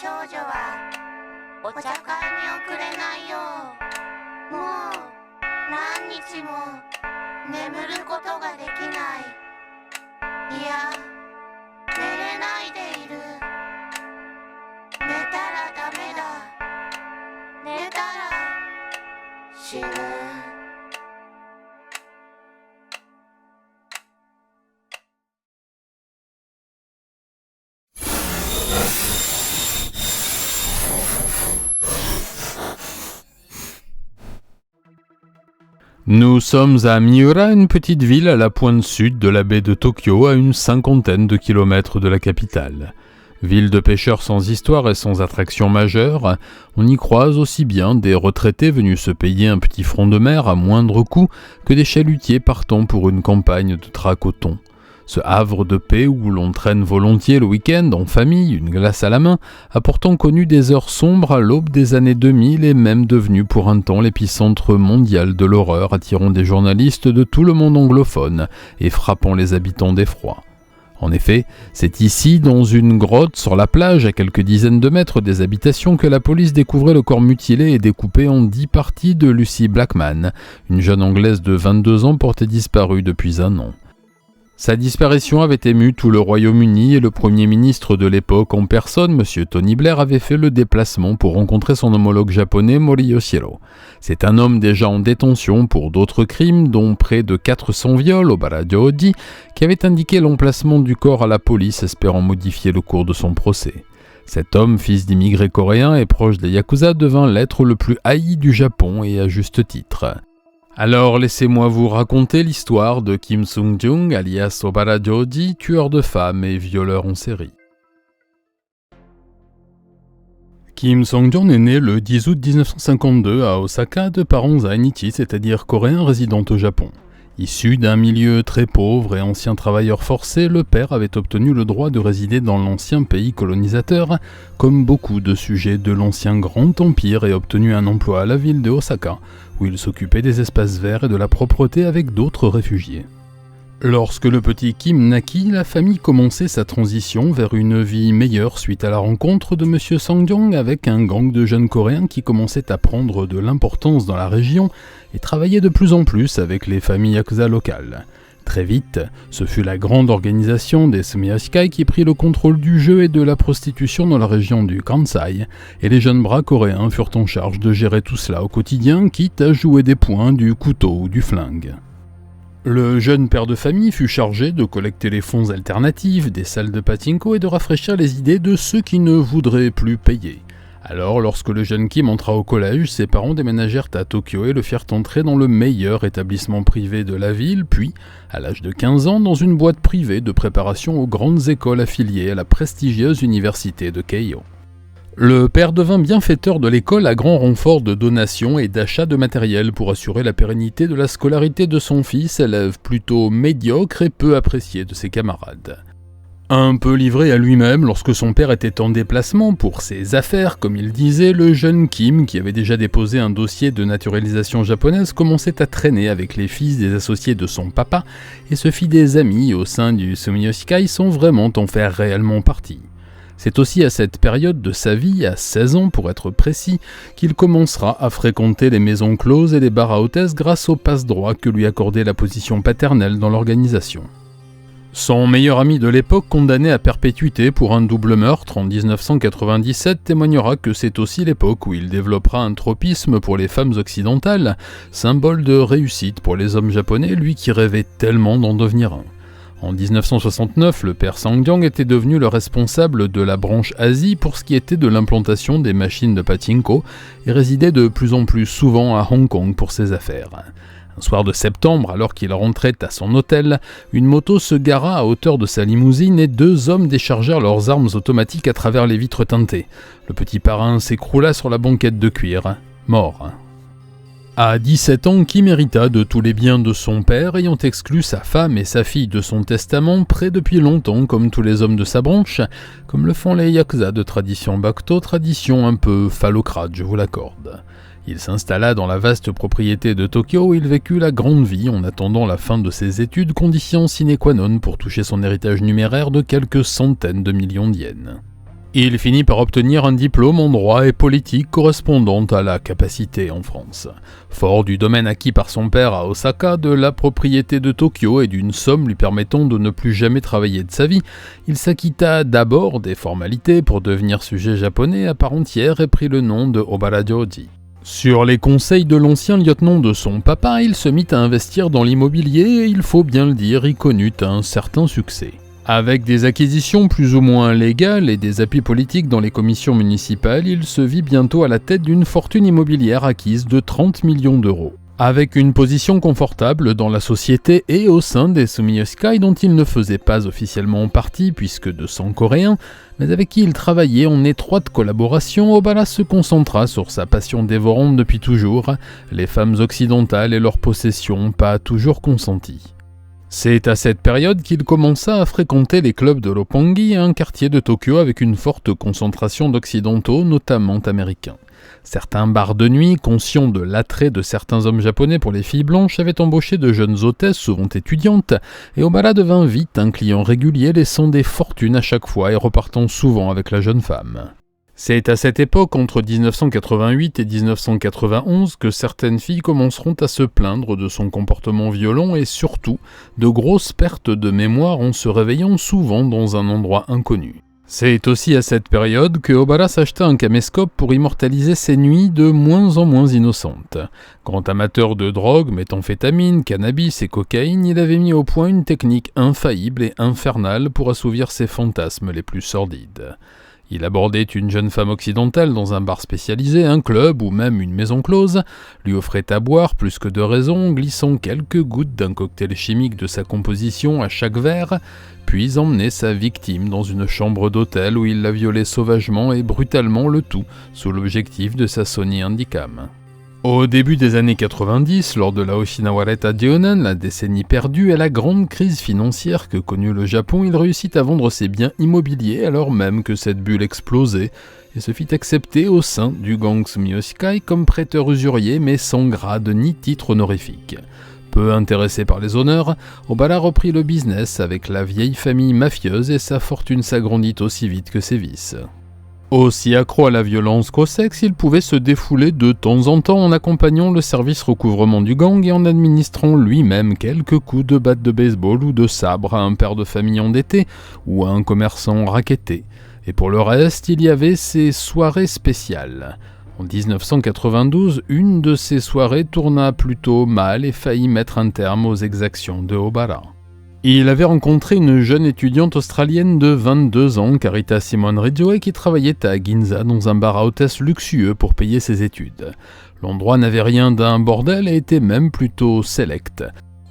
少女はお茶会に遅れないよう。もう何日も眠ることができない。いや、寝れないでいる。寝たらダメだ。寝たら死ぬ。Nous sommes à Miura, une petite ville à la pointe sud de la baie de Tokyo, à une 50aine de kilomètres de la capitale. Ville de pêcheurs sans histoire et sans attraction majeure, on y croise aussi bien des retraités venus se payer un petit front de mer à moindre coût que des chalutiers partant pour une campagne de traque au thon. Ce havre de paix où l'on traîne volontiers le week-end en famille, une glace à la main, a pourtant connu des heures sombres à l'aube des années 2000 et même devenu pour un temps l'épicentre mondial de l'horreur, attirant des journalistes de tout le monde anglophone et frappant les habitants d'effroi. En effet, c'est ici, dans une grotte sur la plage, à quelques dizaines de mètres des habitations, que la police découvrait le corps mutilé et découpé en 10 parties de Lucy Blackman, une jeune Anglaise de 22 ans portée disparue depuis un an. Sa disparition avait ému tout le Royaume-Uni et le Premier ministre de l'époque en personne, M. Tony Blair, avait fait le déplacement pour rencontrer son homologue japonais Mori Yoshiro. C'est un homme déjà en détention pour d'autres crimes, dont près de 400 viols au Barajo-ji, qui avait indiqué l'emplacement du corps à la police, espérant modifier le cours de son procès. Cet homme, fils d'immigrés coréens et proche des Yakuza, devint l'être le plus haï du Japon et à juste titre. Alors laissez-moi vous raconter l'histoire de Kim Sung-jung, alias Obara Joji, tueur de femmes et violeur en série. Kim Sung-jung est né le 10 août 1952 à Osaka de parents zainichi, c'est-à-dire coréens résidant au Japon. Issu d'un milieu très pauvre et ancien travailleur forcé, le père avait obtenu le droit de résider dans l'ancien pays colonisateur, comme beaucoup de sujets de l'ancien Grand Empire, et obtenu un emploi à la ville de Osaka, où il s'occupait des espaces verts et de la propreté avec d'autres réfugiés. Lorsque le petit Kim naquit, la famille commençait sa transition vers une vie meilleure suite à la rencontre de M. Sang-jong avec un gang de jeunes Coréens qui commençaient à prendre de l'importance dans la région et travaillaient de plus en plus avec les familles yakuza locales. Très vite, ce fut la grande organisation des Sumiyashikai qui prit le contrôle du jeu et de la prostitution dans la région du Kansai, et les jeunes bras coréens furent en charge de gérer tout cela au quotidien, quitte à jouer des poings, du couteau ou du flingue. Le jeune père de famille fut chargé de collecter les fonds alternatifs, des salles de pachinko et de rafraîchir les idées de ceux qui ne voudraient plus payer. Alors, lorsque le jeune Kim entra au collège, ses parents déménagèrent à Tokyo et le firent entrer dans le meilleur établissement privé de la ville, puis, à l'âge de 15 ans, dans une boîte privée de préparation aux grandes écoles affiliées à la prestigieuse université de Keio. Le père devint bienfaiteur de l'école à grand renfort de donations et d'achats de matériel pour assurer la pérennité de la scolarité de son fils, élève plutôt médiocre et peu apprécié de ses camarades. Un peu livré à lui-même lorsque son père était en déplacement pour ses affaires, comme il disait, le jeune Kim, qui avait déjà déposé un dossier de naturalisation japonaise, commençait à traîner avec les fils des associés de son papa et se fit des amis au sein du Sumiyoshikai sans vraiment en faire réellement partie. C'est aussi à cette période de sa vie, à 16 ans pour être précis, qu'il commencera à fréquenter les maisons closes et les bars à hôtesses grâce au passe-droit que lui accordait la position paternelle dans l'organisation. Son meilleur ami de l'époque, condamné à perpétuité pour un double meurtre en 1997, témoignera que c'est aussi l'époque où il développera un tropisme pour les femmes occidentales, symbole de réussite pour les hommes japonais, lui qui rêvait tellement d'en devenir un. En 1969, le père Sang-jong était devenu le responsable de la branche Asie pour ce qui était de l'implantation des machines de pachinko et résidait de plus en plus souvent à Hong Kong pour ses affaires. Un soir de septembre, alors qu'il rentrait à son hôtel, une moto se gara à hauteur de sa limousine et 2 hommes déchargèrent leurs armes automatiques à travers les vitres teintées. Le petit parrain s'écroula sur la banquette de cuir, mort. À 17 ans, Kim hérita de tous les biens de son père, ayant exclu sa femme et sa fille de son testament, prêt depuis longtemps comme tous les hommes de sa branche, comme le font les yakuza de tradition Bakuto, tradition un peu phallocrate, je vous l'accorde. Il s'installa dans la vaste propriété de Tokyo où il vécut la grande vie en attendant la fin de ses études, condition sine qua non pour toucher son héritage numéraire de quelques centaines de millions d'yens. Il finit par obtenir un diplôme en droit et politique correspondant à la capacité en France. Fort du domaine acquis par son père à Osaka, de la propriété de Tokyo et d'une somme lui permettant de ne plus jamais travailler de sa vie, il s'acquitta d'abord des formalités pour devenir sujet japonais à part entière et prit le nom de Obara Joji. Sur les conseils de l'ancien lieutenant de son papa, il se mit à investir dans l'immobilier et il faut bien le dire, y connut un certain succès. Avec des acquisitions plus ou moins légales et des appuis politiques dans les commissions municipales, il se vit bientôt à la tête d'une fortune immobilière acquise de 30 millions d'euros. Avec une position confortable dans la société et au sein des Sumiyoshi-kai dont il ne faisait pas officiellement partie puisque de sang coréen, mais avec qui il travaillait en étroite collaboration, Obara se concentra sur sa passion dévorante depuis toujours, les femmes occidentales et leurs possessions pas toujours consenties. C'est à cette période qu'il commença à fréquenter les clubs de Roppongi, un quartier de Tokyo avec une forte concentration d'occidentaux, notamment américains. Certains bars de nuit, conscients de l'attrait de certains hommes japonais pour les filles blanches, avaient embauché de jeunes hôtesses, souvent étudiantes, et Obara devint vite un client régulier, laissant des fortunes à chaque fois et repartant souvent avec la jeune femme. C'est à cette époque, entre 1988 et 1991, que certaines filles commenceront à se plaindre de son comportement violent et surtout de grosses pertes de mémoire en se réveillant souvent dans un endroit inconnu. C'est aussi à cette période que Obara s'acheta un caméscope pour immortaliser ses nuits de moins en moins innocentes. Grand amateur de drogue, méthamphétamine, cannabis et cocaïne, il avait mis au point une technique infaillible et infernale pour assouvir ses fantasmes les plus sordides. Il abordait une jeune femme occidentale dans un bar spécialisé, un club ou même une maison close, lui offrait à boire plus que de raison, glissant quelques gouttes d'un cocktail chimique de sa composition à chaque verre, puis emmenait sa victime dans une chambre d'hôtel où il la violait sauvagement et brutalement, le tout sous l'objectif de sa Sony Handycam. Au début des années 90, lors de la Oshinawareta Dionan, la décennie perdue et la grande crise financière que connut le Japon, il réussit à vendre ses biens immobiliers alors même que cette bulle explosait et se fit accepter au sein du gang Sumiyoshi-kai comme prêteur usurier mais sans grade ni titre honorifique. Peu intéressé par les honneurs, Obara reprit le business avec la vieille famille mafieuse et sa fortune s'agrandit aussi vite que ses vices. Aussi accro à la violence qu'au sexe, il pouvait se défouler de temps en temps en accompagnant le service recouvrement du gang et en administrant lui-même quelques coups de batte de baseball ou de sabre à un père de famille endetté ou à un commerçant racketté. Et pour le reste, il y avait ses soirées spéciales. En 1992, une de ces soirées tourna plutôt mal et faillit mettre un terme aux exactions de Obara. Il avait rencontré une jeune étudiante australienne de 22 ans, Carita Simone Ridgway, qui travaillait à Ginza dans un bar à hôtesse luxueux pour payer ses études. L'endroit n'avait rien d'un bordel et était même plutôt select.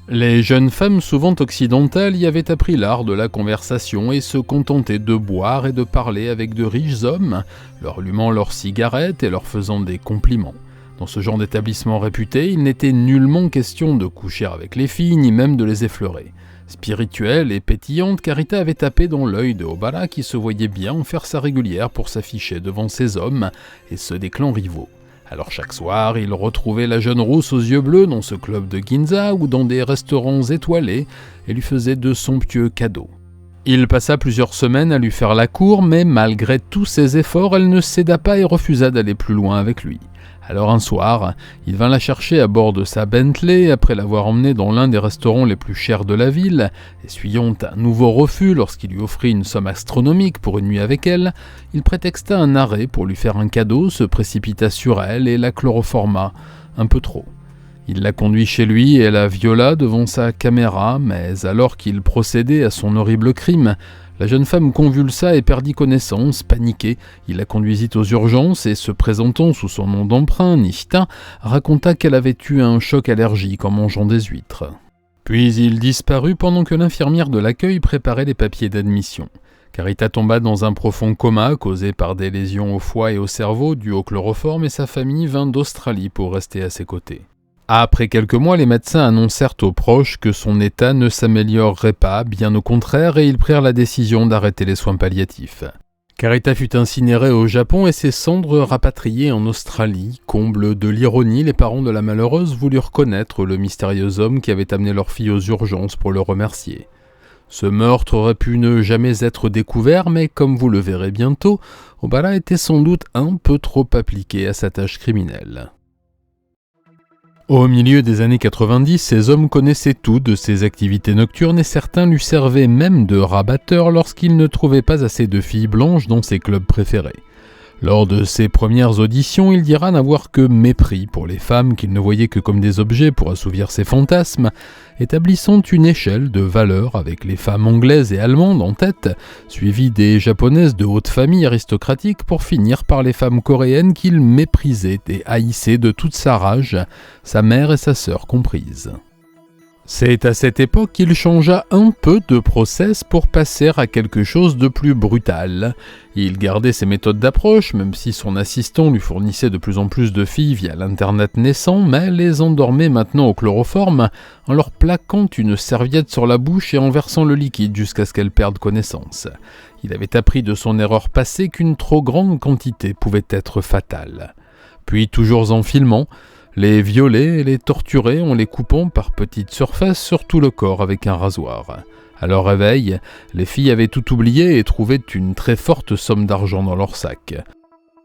Les jeunes femmes, souvent occidentales, y avaient appris l'art de la conversation et se contentaient de boire et de parler avec de riches hommes, leur allumant leurs cigarettes et leur faisant des compliments. Dans ce genre d'établissement réputé, il n'était nullement question de coucher avec les filles, ni même de les effleurer. Spirituelle et pétillante, Carita avait tapé dans l'œil de Obara qui se voyait bien en faire sa régulière pour s'afficher devant ses hommes et ceux des clans rivaux. Alors chaque soir, il retrouvait la jeune rousse aux yeux bleus dans ce club de Ginza ou dans des restaurants étoilés et lui faisait de somptueux cadeaux. Il passa plusieurs semaines à lui faire la cour, mais malgré tous ses efforts, elle ne céda pas et refusa d'aller plus loin avec lui. Alors un soir, il vint la chercher à bord de sa Bentley après l'avoir emmenée dans l'un des restaurants les plus chers de la ville. Essuyant un nouveau refus lorsqu'il lui offrit une somme astronomique pour une nuit avec elle, il prétexta un arrêt pour lui faire un cadeau, se précipita sur elle et la chloroforma un peu trop. Il la conduit chez lui et la viola devant sa caméra, mais alors qu'il procédait à son horrible crime, la jeune femme convulsa et perdit connaissance, paniquée. Il la conduisit aux urgences et, se présentant sous son nom d'emprunt, Nishita, raconta qu'elle avait eu un choc allergique en mangeant des huîtres. Puis il disparut pendant que l'infirmière de l'accueil préparait les papiers d'admission. Carita tomba dans un profond coma causé par des lésions au foie et au cerveau dues au chloroforme et sa famille vint d'Australie pour rester à ses côtés. Après quelques mois, les médecins annoncèrent aux proches que son état ne s'améliorerait pas, bien au contraire, et ils prirent la décision d'arrêter les soins palliatifs. Carita fut incinérée au Japon et ses cendres rapatriées en Australie. Comble de l'ironie, les parents de la malheureuse voulurent connaître le mystérieux homme qui avait amené leur fille aux urgences pour le remercier. Ce meurtre aurait pu ne jamais être découvert, mais comme vous le verrez bientôt, Obara était sans doute un peu trop appliqué à sa tâche criminelle. Au milieu des années 90, ces hommes connaissaient tout de ses activités nocturnes et certains lui servaient même de rabatteur lorsqu'ils ne trouvaient pas assez de filles blanches dans ses clubs préférés. Lors de ses premières auditions, il dira n'avoir que mépris pour les femmes qu'il ne voyait que comme des objets pour assouvir ses fantasmes, établissant une échelle de valeurs avec les femmes anglaises et allemandes en tête, suivies des japonaises de haute famille aristocratique pour finir par les femmes coréennes qu'il méprisait et haïssait de toute sa rage, sa mère et sa sœur comprises. C'est à cette époque qu'il changea un peu de process pour passer à quelque chose de plus brutal. Il gardait ses méthodes d'approche, même si son assistant lui fournissait de plus en plus de filles via l'internet naissant, mais les endormait maintenant au chloroforme en leur plaquant une serviette sur la bouche et en versant le liquide jusqu'à ce qu'elles perdent connaissance. Il avait appris de son erreur passée qu'une trop grande quantité pouvait être fatale. Puis, toujours en filmant, les violer et les torturer en les coupant par petites surfaces sur tout le corps avec un rasoir. À leur réveil, les filles avaient tout oublié et trouvaient une très forte somme d'argent dans leur sac.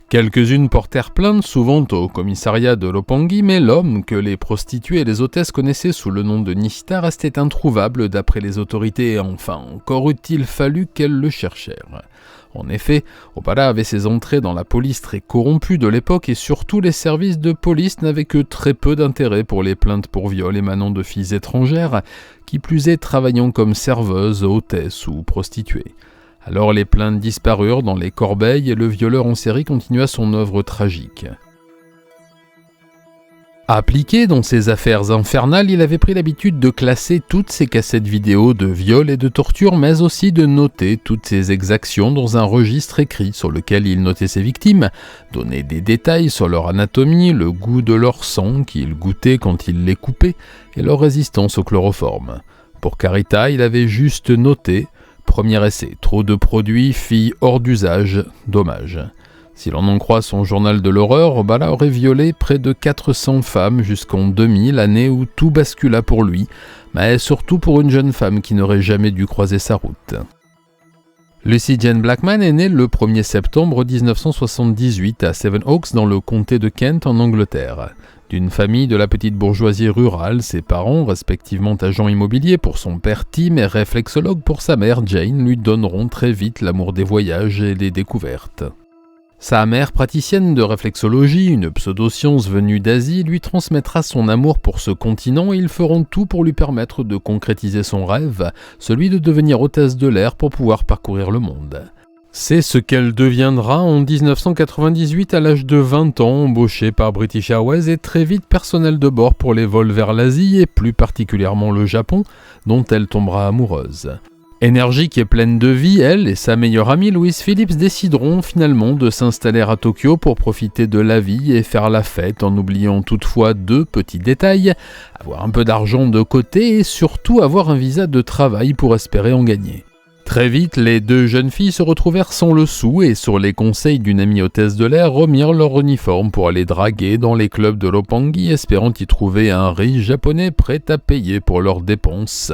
Quelques-unes portèrent plainte, souvent au commissariat de Roppongi, mais l'homme que les prostituées et les hôtesses connaissaient sous le nom de Nishita restait introuvable d'après les autorités et enfin, encore eût-il fallu qu'elles le cherchèrent. En effet, Obara avait ses entrées dans la police très corrompue de l'époque et surtout les services de police n'avaient que très peu d'intérêt pour les plaintes pour viol émanant de filles étrangères, qui plus est travaillant comme serveuses, hôtesses ou prostituées. Alors les plaintes disparurent dans les corbeilles et le violeur en série continua son œuvre tragique. Appliqué dans ses affaires infernales, il avait pris l'habitude de classer toutes ses cassettes vidéo de viol et de torture, mais aussi de noter toutes ses exactions dans un registre écrit sur lequel il notait ses victimes, donnait des détails sur leur anatomie, le goût de leur sang qu'il goûtait quand il les coupait et leur résistance au chloroforme. Pour Carita, il avait juste noté « Premier essai, trop de produits, filles hors d'usage, dommage ». Si l'on en croit son journal de l'horreur, Obara aurait violé près de 400 femmes jusqu'en 2000, année où tout bascula pour lui, mais surtout pour une jeune femme qui n'aurait jamais dû croiser sa route. Lucy Jane Blackman est née le 1er septembre 1978 à Sevenoaks dans le comté de Kent en Angleterre. D'une famille de la petite bourgeoisie rurale, ses parents, respectivement agents immobiliers pour son père Tim et réflexologue pour sa mère Jane, lui donneront très vite l'amour des voyages et des découvertes. Sa mère, praticienne de réflexologie, une pseudo-science venue d'Asie, lui transmettra son amour pour ce continent et ils feront tout pour lui permettre de concrétiser son rêve, celui de devenir hôtesse de l'air pour pouvoir parcourir le monde. C'est ce qu'elle deviendra en 1998 à l'âge de 20 ans, embauchée par British Airways et très vite personnel de bord pour les vols vers l'Asie et plus particulièrement le Japon, dont elle tombera amoureuse. Énergique et pleine de vie, elle et sa meilleure amie Louise Phillips décideront finalement de s'installer à Tokyo pour profiter de la vie et faire la fête en oubliant toutefois deux petits détails, avoir un peu d'argent de côté et surtout avoir un visa de travail pour espérer en gagner. Très vite, les deux jeunes filles se retrouvèrent sans le sou et sur les conseils d'une amie hôtesse de l'air remirent leur uniforme pour aller draguer dans les clubs de Roppongi espérant y trouver un riche japonais prêt à payer pour leurs dépenses.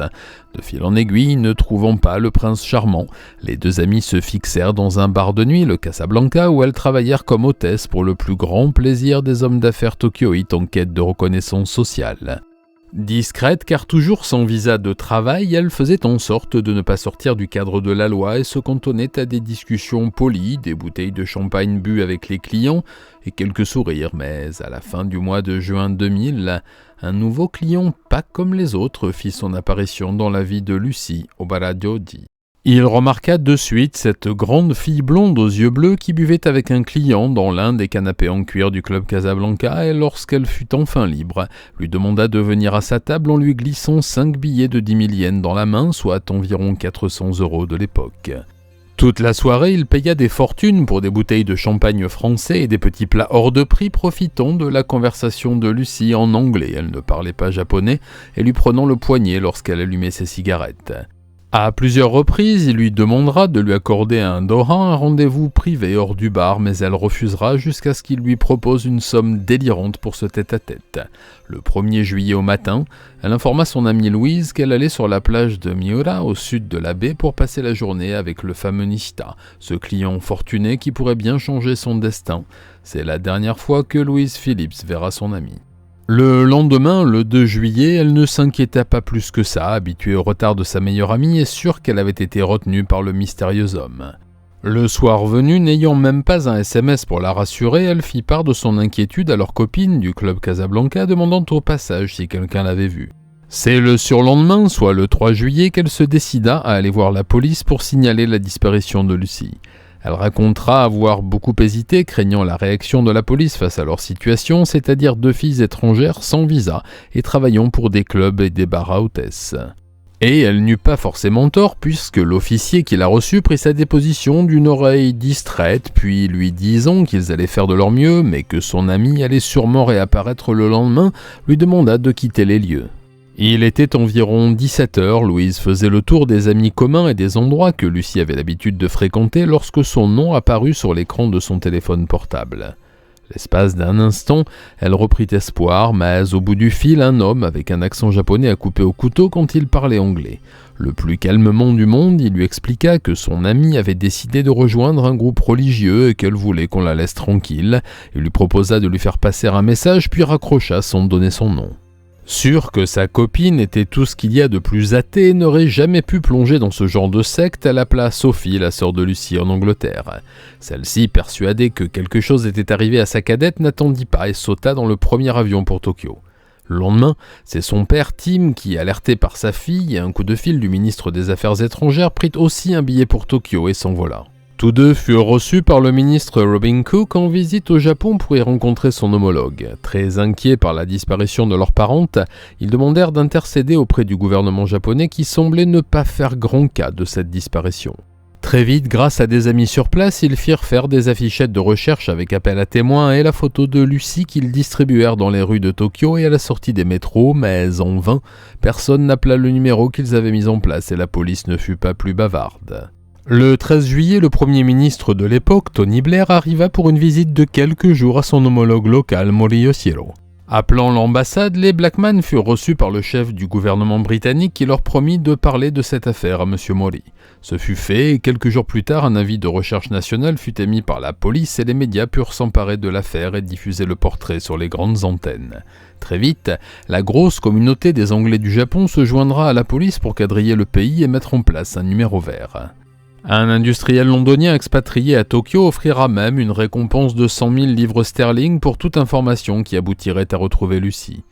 De fil en aiguille, ne trouvant pas le prince charmant, les deux amies se fixèrent dans un bar de nuit, le Casablanca, où elles travaillèrent comme hôtesses pour le plus grand plaisir des hommes d'affaires tokyoïtes en quête de reconnaissance sociale. Discrète car toujours sans visa de travail, elle faisait en sorte de ne pas sortir du cadre de la loi et se cantonnait à des discussions polies, des bouteilles de champagne bues avec les clients et quelques sourires. Mais à la fin du mois de juin 2000, un nouveau client pas comme les autres fit son apparition dans la vie de Lucy Obara Joji. Il remarqua de suite cette grande fille blonde aux yeux bleus qui buvait avec un client dans l'un des canapés en cuir du club Casablanca et lorsqu'elle fut enfin libre, lui demanda de venir à sa table en lui glissant 5 billets de 10 000 yens dans la main, soit environ 400 € de l'époque. Toute la soirée, il paya des fortunes pour des bouteilles de champagne français et des petits plats hors de prix, profitant de la conversation de Lucie en anglais, elle ne parlait pas japonais, et lui prenant le poignet lorsqu'elle allumait ses cigarettes. À plusieurs reprises, il lui demandera de lui accorder à Dora un rendez-vous privé hors du bar, mais elle refusera jusqu'à ce qu'il lui propose une somme délirante pour ce tête-à-tête. Le 1er juillet au matin, elle informa son amie Louise qu'elle allait sur la plage de Miura, au sud de la baie, pour passer la journée avec le fameux Nishita, ce client fortuné qui pourrait bien changer son destin. C'est la dernière fois que Louise Phillips verra son amie. Le lendemain, le 2 juillet, elle ne s'inquiéta pas plus que ça, habituée au retard de sa meilleure amie et sûre qu'elle avait été retenue par le mystérieux homme. Le soir venu, n'ayant même pas un SMS pour la rassurer, elle fit part de son inquiétude à leur copine du club Casablanca, demandant au passage si quelqu'un l'avait vue. C'est le surlendemain, soit le 3 juillet, qu'elle se décida à aller voir la police pour signaler la disparition de Lucie. Elle racontera avoir beaucoup hésité, craignant la réaction de la police face à leur situation, c'est-à-dire 2 filles étrangères sans visa et travaillant pour des clubs et des bars à hôtesses. Et elle n'eut pas forcément tort, puisque l'officier qui l'a reçue prit sa déposition d'une oreille distraite, puis lui disant qu'ils allaient faire de leur mieux, mais que son ami allait sûrement réapparaître le lendemain, lui demanda de quitter les lieux. Il était environ 17h, Louise faisait le tour des amis communs et des endroits que Lucie avait l'habitude de fréquenter lorsque son nom apparut sur l'écran de son téléphone portable. L'espace d'un instant, elle reprit espoir, mais au bout du fil, un homme avec un accent japonais a coupé au couteau quand il parlait anglais. Le plus calmement du monde, il lui expliqua que son ami avait décidé de rejoindre un groupe religieux et qu'elle voulait qu'on la laisse tranquille. Il lui proposa de lui faire passer un message, puis raccrocha sans donner son nom. Sûre que sa copine était tout ce qu'il y a de plus athée et n'aurait jamais pu plonger dans ce genre de secte, elle appela Sophie, la sœur de Lucie, en Angleterre. Celle-ci, persuadée que quelque chose était arrivé à sa cadette, n'attendit pas et sauta dans le premier avion pour Tokyo. Le lendemain, c'est son père Tim qui, alerté par sa fille et un coup de fil du ministre des Affaires étrangères, prit aussi un billet pour Tokyo et s'envola. Tous deux furent reçus par le ministre Robin Cook en visite au Japon pour y rencontrer son homologue. Très inquiets par la disparition de leur parente, ils demandèrent d'intercéder auprès du gouvernement japonais qui semblait ne pas faire grand cas de cette disparition. Très vite, grâce à des amis sur place, ils firent faire des affichettes de recherche avec appel à témoins et la photo de Lucie qu'ils distribuèrent dans les rues de Tokyo et à la sortie des métros, mais en vain, personne n'appela le numéro qu'ils avaient mis en place et la police ne fut pas plus bavarde. Le 13 juillet, le Premier ministre de l'époque, Tony Blair, arriva pour une visite de quelques jours à son homologue local, Mori Yoshiro. Appelant l'ambassade, les Blackman furent reçus par le chef du gouvernement britannique qui leur promit de parler de cette affaire à M. Mori. Ce fut fait et quelques jours plus tard, un avis de recherche nationale fut émis par la police et les médias purent s'emparer de l'affaire et diffuser le portrait sur les grandes antennes. Très vite, la grosse communauté des Anglais du Japon se joindra à la police pour quadriller le pays et mettre en place un numéro vert. Un industriel londonien expatrié à Tokyo offrira même une récompense de 100 000 livres sterling pour toute information qui aboutirait à retrouver Lucie.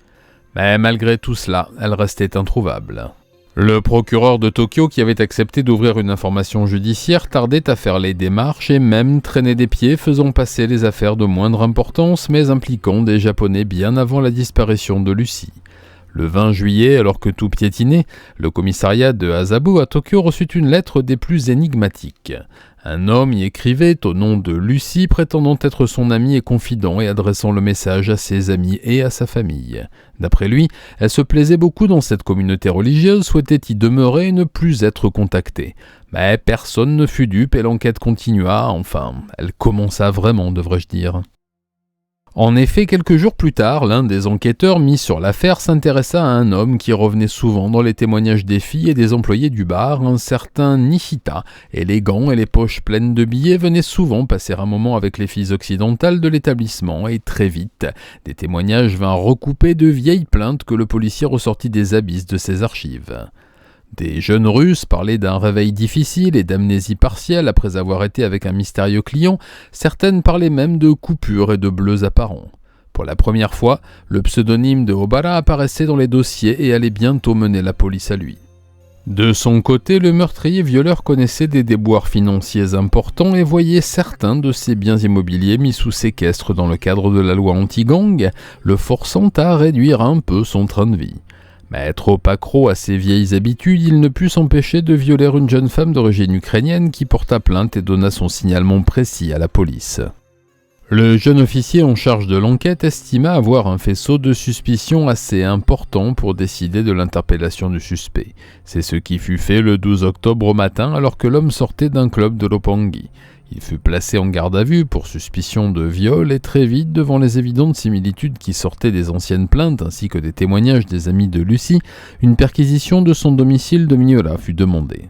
Mais malgré tout cela, elle restait introuvable. Le procureur de Tokyo, qui avait accepté d'ouvrir une information judiciaire, tardait à faire les démarches et même traînait des pieds, faisant passer les affaires de moindre importance mais impliquant des Japonais bien avant la disparition de Lucie. Le 20 juillet, alors que tout piétinait, le commissariat de Azabu à Tokyo reçut une lettre des plus énigmatiques. Un homme y écrivait au nom de Lucie, prétendant être son ami et confident et adressant le message à ses amis et à sa famille. D'après lui, elle se plaisait beaucoup dans cette communauté religieuse, souhaitait y demeurer et ne plus être contactée. Mais personne ne fut dupe et l'enquête continua, enfin, elle commença vraiment, devrais-je dire. En effet, quelques jours plus tard, l'un des enquêteurs mis sur l'affaire s'intéressa à un homme qui revenait souvent dans les témoignages des filles et des employés du bar, un certain Nishita. Élégant et les poches pleines de billets, venait souvent passer un moment avec les filles occidentales de l'établissement et très vite, des témoignages vinrent recouper de vieilles plaintes que le policier ressortit des abysses de ses archives. Des jeunes Russes parlaient d'un réveil difficile et d'amnésie partielle après avoir été avec un mystérieux client, certaines parlaient même de coupures et de bleus apparents. Pour la première fois, le pseudonyme de Obara apparaissait dans les dossiers et allait bientôt mener la police à lui. De son côté, le meurtrier-violeur connaissait des déboires financiers importants et voyait certains de ses biens immobiliers mis sous séquestre dans le cadre de la loi anti-gang, le forçant à réduire un peu son train de vie. Mais trop accro à ses vieilles habitudes, il ne put s'empêcher de violer une jeune femme d'origine ukrainienne qui porta plainte et donna son signalement précis à la police. Le jeune officier en charge de l'enquête estima avoir un faisceau de suspicion assez important pour décider de l'interpellation du suspect. C'est ce qui fut fait le 12 octobre au matin alors que l'homme sortait d'un club de Roppongi. Il fut placé en garde à vue pour suspicion de viol et très vite, devant les évidentes similitudes qui sortaient des anciennes plaintes ainsi que des témoignages des amis de Lucie, une perquisition de son domicile de Mignola fut demandée.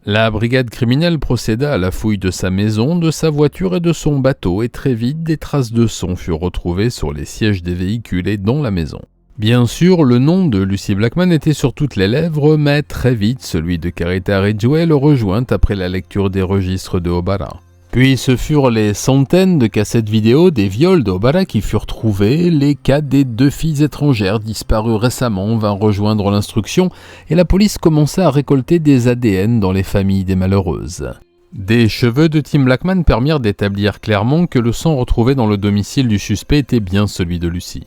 La brigade criminelle procéda à la fouille de sa maison, de sa voiture et de son bateau et très vite des traces de sang furent retrouvées sur les sièges des véhicules et dans la maison. Bien sûr, le nom de Lucy Blackman était sur toutes les lèvres, mais très vite celui de Carita Ridgway le rejoint après la lecture des registres de Obara. Puis ce furent les centaines de cassettes vidéo des viols d'Obara qui furent trouvés, les cas des 2 filles étrangères disparues récemment vinrent rejoindre l'instruction et la police commença à récolter des ADN dans les familles des malheureuses. Des cheveux de Tim Blackman permirent d'établir clairement que le sang retrouvé dans le domicile du suspect était bien celui de Lucy.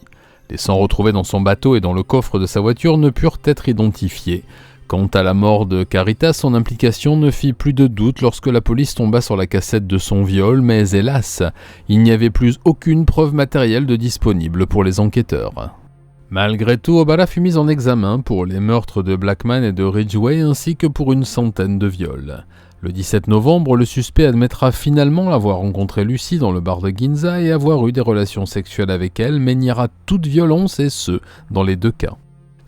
Les sangs retrouvés dans son bateau et dans le coffre de sa voiture ne purent être identifiés. Quant à la mort de Carita, son implication ne fit plus de doute lorsque la police tomba sur la cassette de son viol, mais hélas, il n'y avait plus aucune preuve matérielle de disponible pour les enquêteurs. Malgré tout, Obara fut mis en examen pour les meurtres de Blackman et de Ridgway ainsi que pour une centaine de viols. Le 17 novembre, le suspect admettra finalement avoir rencontré Lucy dans le bar de Ginza et avoir eu des relations sexuelles avec elle, mais niera toute violence et ce, dans les 2 cas.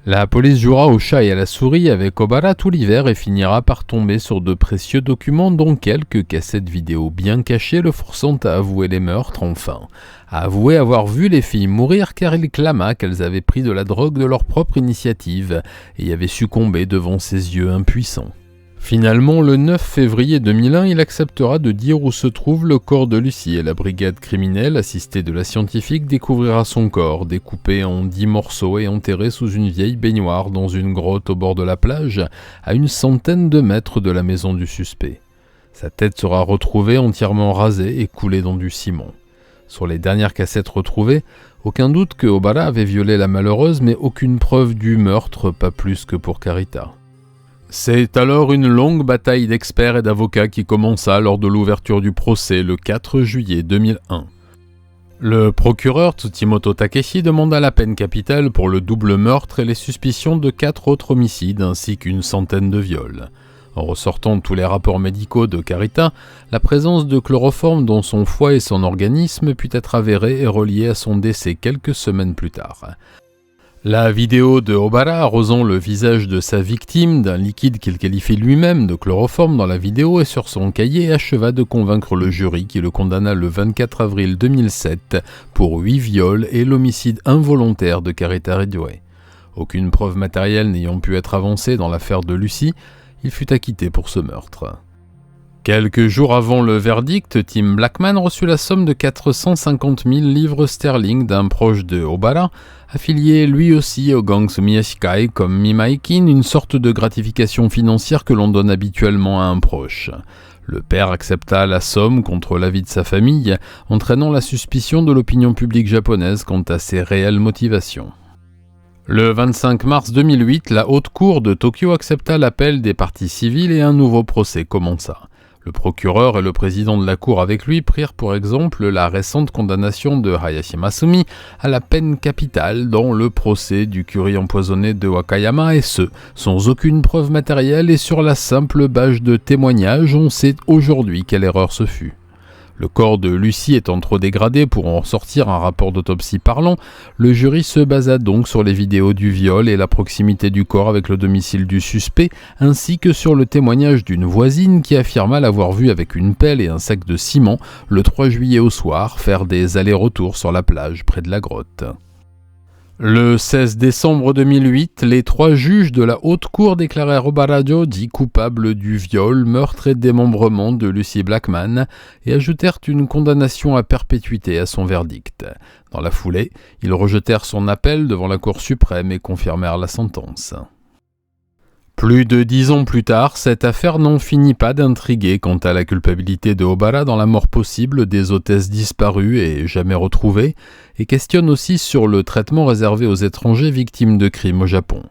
La police jouera au chat et à la souris avec Obara tout l'hiver et finira par tomber sur de précieux documents dont quelques cassettes vidéo bien cachées le forçant à avouer les meurtres enfin. À avouer avoir vu les filles mourir car il clama qu'elles avaient pris de la drogue de leur propre initiative et y avaient succombé devant ses yeux impuissants. Finalement, le 9 février 2001, il acceptera de dire où se trouve le corps de Lucy et la brigade criminelle, assistée de la scientifique, découvrira son corps, découpé en 10 morceaux et enterré sous une vieille baignoire dans une grotte au bord de la plage, à une centaine de mètres de la maison du suspect. Sa tête sera retrouvée entièrement rasée et coulée dans du ciment. Sur les dernières cassettes retrouvées, aucun doute que Obara avait violé la malheureuse, mais aucune preuve du meurtre, pas plus que pour Carita. C'est alors une longue bataille d'experts et d'avocats qui commença lors de l'ouverture du procès le 4 juillet 2001. Le procureur Tsutimoto Takeshi demanda la peine capitale pour le double meurtre et les suspicions de 4 autres homicides ainsi qu'une centaine de viols. En ressortant tous les rapports médicaux de Carita, la présence de chloroforme dans son foie et son organisme put être avérée et reliée à son décès quelques semaines plus tard. La vidéo de Obara arrosant le visage de sa victime d'un liquide qu'il qualifie lui-même de chloroforme dans la vidéo et sur son cahier acheva de convaincre le jury qui le condamna le 24 avril 2007 pour 8 viols et l'homicide involontaire de Carita Ridgway. Aucune preuve matérielle n'ayant pu être avancée dans l'affaire de Lucy, il fut acquitté pour ce meurtre. Quelques jours avant le verdict, Tim Blackman reçut la somme de 450 000 livres sterling d'un proche de Obara, affilié lui aussi au gang Sumiyashikai comme Mimaikin, une sorte de gratification financière que l'on donne habituellement à un proche. Le père accepta la somme contre l'avis de sa famille, entraînant la suspicion de l'opinion publique japonaise quant à ses réelles motivations. Le 25 mars 2008, la haute cour de Tokyo accepta l'appel des parties civiles et un nouveau procès commença. Le procureur et le président de la cour avec lui prirent pour exemple la récente condamnation de Hayashi Masumi à la peine capitale dans le procès du curry empoisonné de Wakayama et ce, sans aucune preuve matérielle et sur la simple base de témoignages, on sait aujourd'hui quelle erreur ce fut. Le corps de Lucy étant trop dégradé pour en sortir un rapport d'autopsie parlant, le jury se basa donc sur les vidéos du viol et la proximité du corps avec le domicile du suspect, ainsi que sur le témoignage d'une voisine qui affirma l'avoir vu avec une pelle et un sac de ciment le 3 juillet au soir faire des allers-retours sur la plage près de la grotte. Le 16 décembre 2008, les 3 juges de la haute cour déclarèrent Obara dit coupable du viol, meurtre et démembrement de Lucy Blackman et ajoutèrent une condamnation à perpétuité à son verdict. Dans la foulée, ils rejetèrent son appel devant la Cour suprême et confirmèrent la sentence. Plus de 10 ans plus tard, cette affaire n'en finit pas d'intriguer quant à la culpabilité de Obara dans la mort possible des hôtesses disparues et jamais retrouvées, et questionne aussi sur le traitement réservé aux étrangers victimes de crimes au Japon.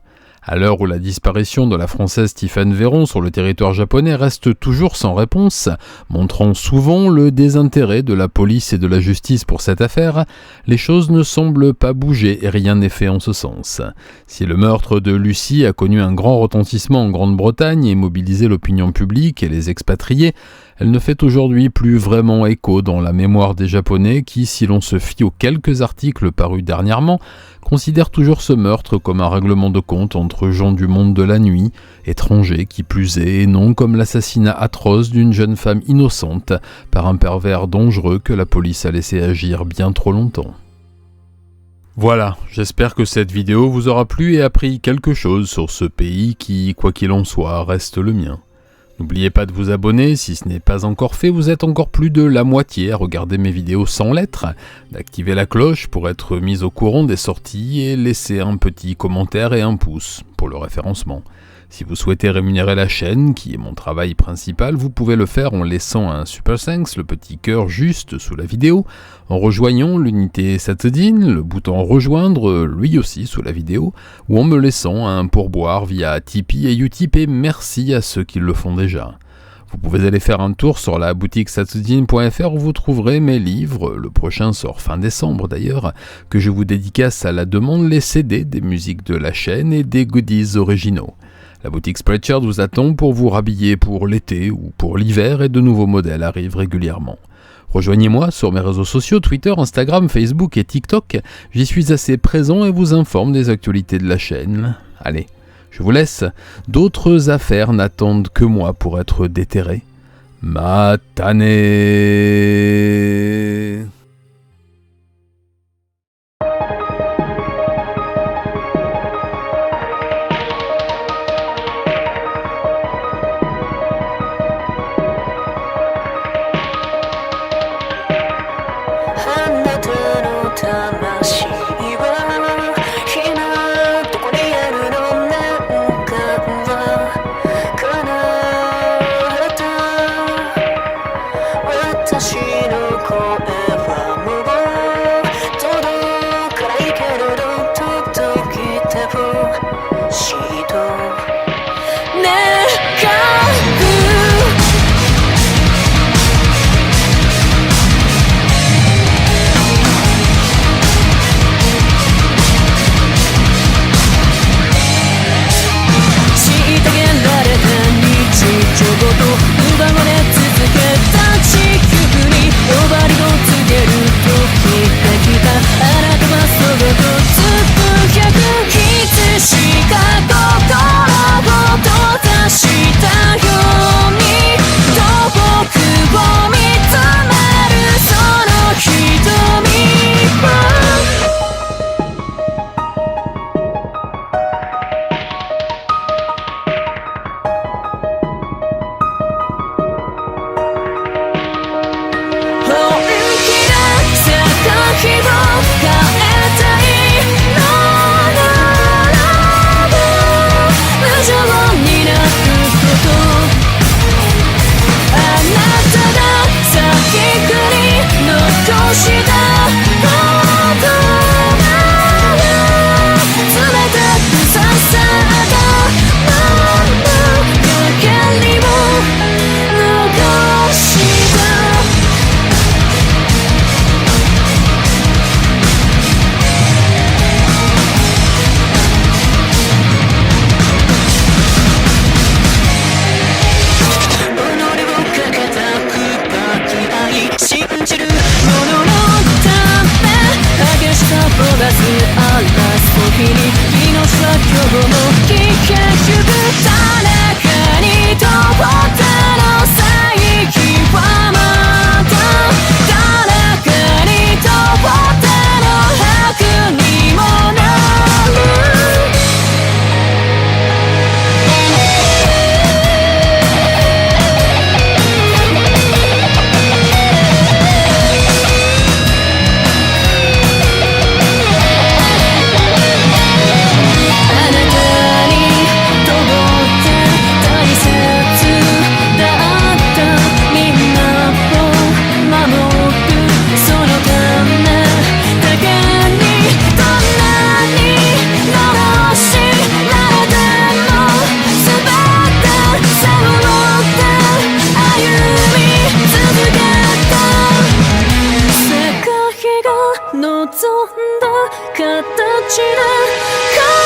À l'heure où la disparition de la Française Tiffaine Véron sur le territoire japonais reste toujours sans réponse, montrant souvent le désintérêt de la police et de la justice pour cette affaire, les choses ne semblent pas bouger et rien n'est fait en ce sens. Si le meurtre de Lucie a connu un grand retentissement en Grande-Bretagne et mobilisé l'opinion publique et les expatriés, elle ne fait aujourd'hui plus vraiment écho dans la mémoire des Japonais qui, si l'on se fie aux quelques articles parus dernièrement, considèrent toujours ce meurtre comme un règlement de compte entre gens du monde de la nuit, étrangers qui plus est, et non comme l'assassinat atroce d'une jeune femme innocente par un pervers dangereux que la police a laissé agir bien trop longtemps. Voilà, j'espère que cette vidéo vous aura plu et appris quelque chose sur ce pays qui, quoi qu'il en soit, reste le mien. N'oubliez pas de vous abonner, si ce n'est pas encore fait, vous êtes encore plus de la moitié à regarder mes vidéos sans lettres, d'activer la cloche pour être mis au courant des sorties et laisser un petit commentaire et un pouce pour le référencement. Si vous souhaitez rémunérer la chaîne, qui est mon travail principal, vous pouvez le faire en laissant un Super Thanks, le petit cœur juste sous la vidéo, en rejoignant l'unité Satedin, le bouton rejoindre lui aussi sous la vidéo, ou en me laissant un pourboire via Tipeee et Utip, et merci à ceux qui le font déjà. Vous pouvez aller faire un tour sur la boutique satedin.fr où vous trouverez mes livres, le prochain sort fin décembre d'ailleurs, que je vous dédicace à la demande, les CD des musiques de la chaîne et des goodies originaux. La boutique Spreadshirt vous attend pour vous rhabiller pour l'été ou pour l'hiver et de nouveaux modèles arrivent régulièrement. Rejoignez-moi sur mes réseaux sociaux, Twitter, Instagram, Facebook et TikTok. J'y suis assez présent et vous informe des actualités de la chaîne. Allez, je vous laisse. D'autres affaires n'attendent que moi pour être déterrées. Matane.信じるもののだ形で